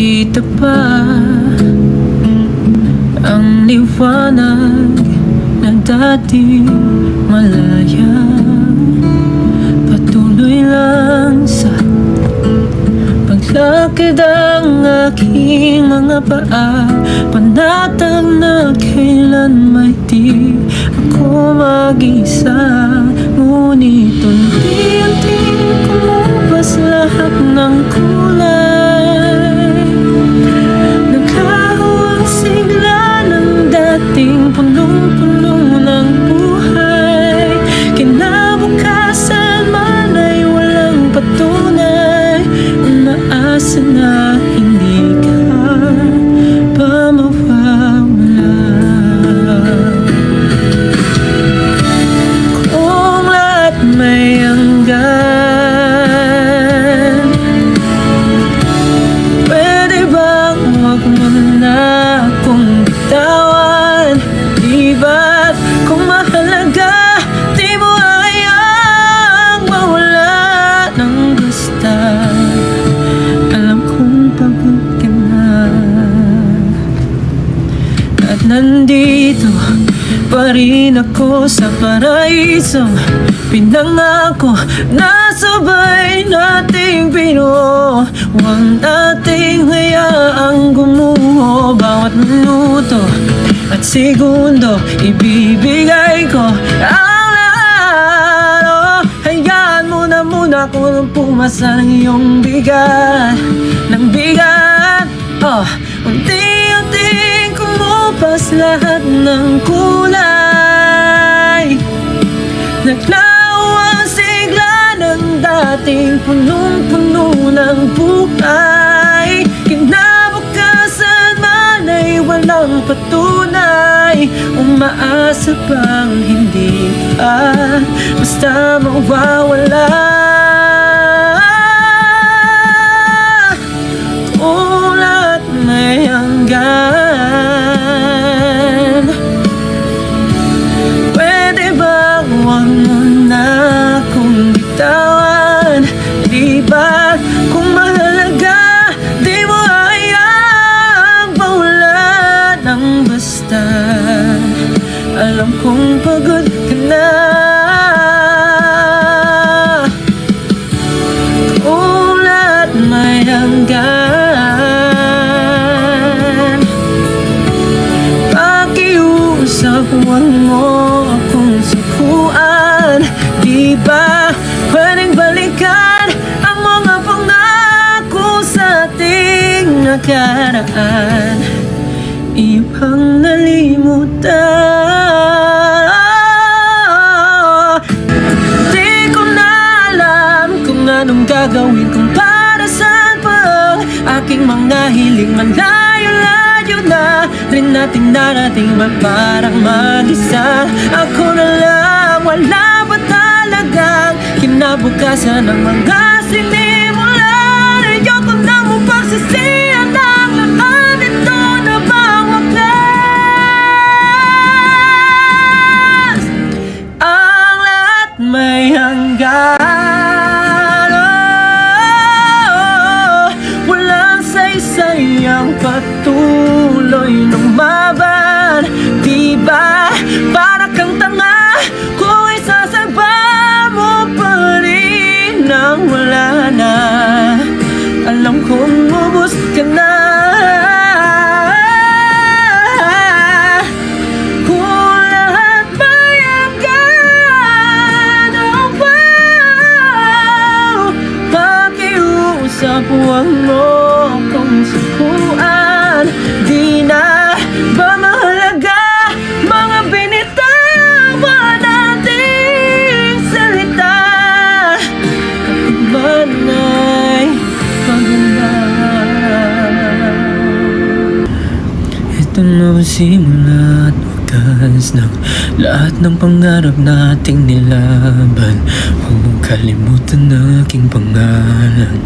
Nakikita pa ang liwanag na dati malaya. Patuloy lang sa paglakad ang aking mga paa, panatag na kailan may di ako mag-isa. Ngunit unti-unti kumubas lahat ng kulay. Naglaho ang sigla ng dating punong-puno ng buhay. Kinabukasan man ay walang patunay. Umaasa na hindi ka pa mawawala. Kung lahat may hanggan, pwede bang wag mo na akong bitawan? Di ba't kung mahalaga, di mo hayang mawala ng basta? Alam kong pagod ka na, at nandito pa rin ako sa paraisong pinangako na sabay nating binuo. Huwag nating hayaang gumuho. Bawat minuto at segundo ibibigay ko ang lahat. Oh, hayaan mo na muna kung pumasa ng iyong bigat, ng bigat. Oh, unti-unting kumupas lahat ng kulay. Naglaho ang sigla ng dating punong-puno ng buhay. Kinabukasan man ay walang patunay. Umaasa bang hindi ka basta mawawala? Kung lahat may hanggan, pwede bang huwag mo na akong bitawan? Di ba kung mahalaga, di mo hayang mawala ng basta? Alam kong pagod ka na. Kung lahat may hanggan, pakiusap, huwag mo akong sukuan. Di ba pwedeng balikan ang mga pangako sa ating nakaraan? Ibang nalimutan. Di ko na alam kung anong gagawin kung para saan pa ang aking mga hiling. Malayo-layo na rin nating narating ba parang mag-isa? Ako na lang, wala ba talagang kinabukasan ng mga sinimulan? Ayoko na mo pagsisihan ang lahat. Ito na bang wakas? Ang lahat may hanggan. Oh, walang saysay ang patuloy lumaban. Di ba para kang tanga kung isasagba mo pa rin nang wala na? Alam kong ubos ka na. Kung lahat may hanggan, oh wow, pakiusap, huwag mo akong sukuan. Di na ba mahalaga mga binitawan nating salita? Kapag man ay paganda. Ito na ba simula at wakas ng lahat ng pangarap nating nilaban? Huwag mong kalimutan ang aking pangalan.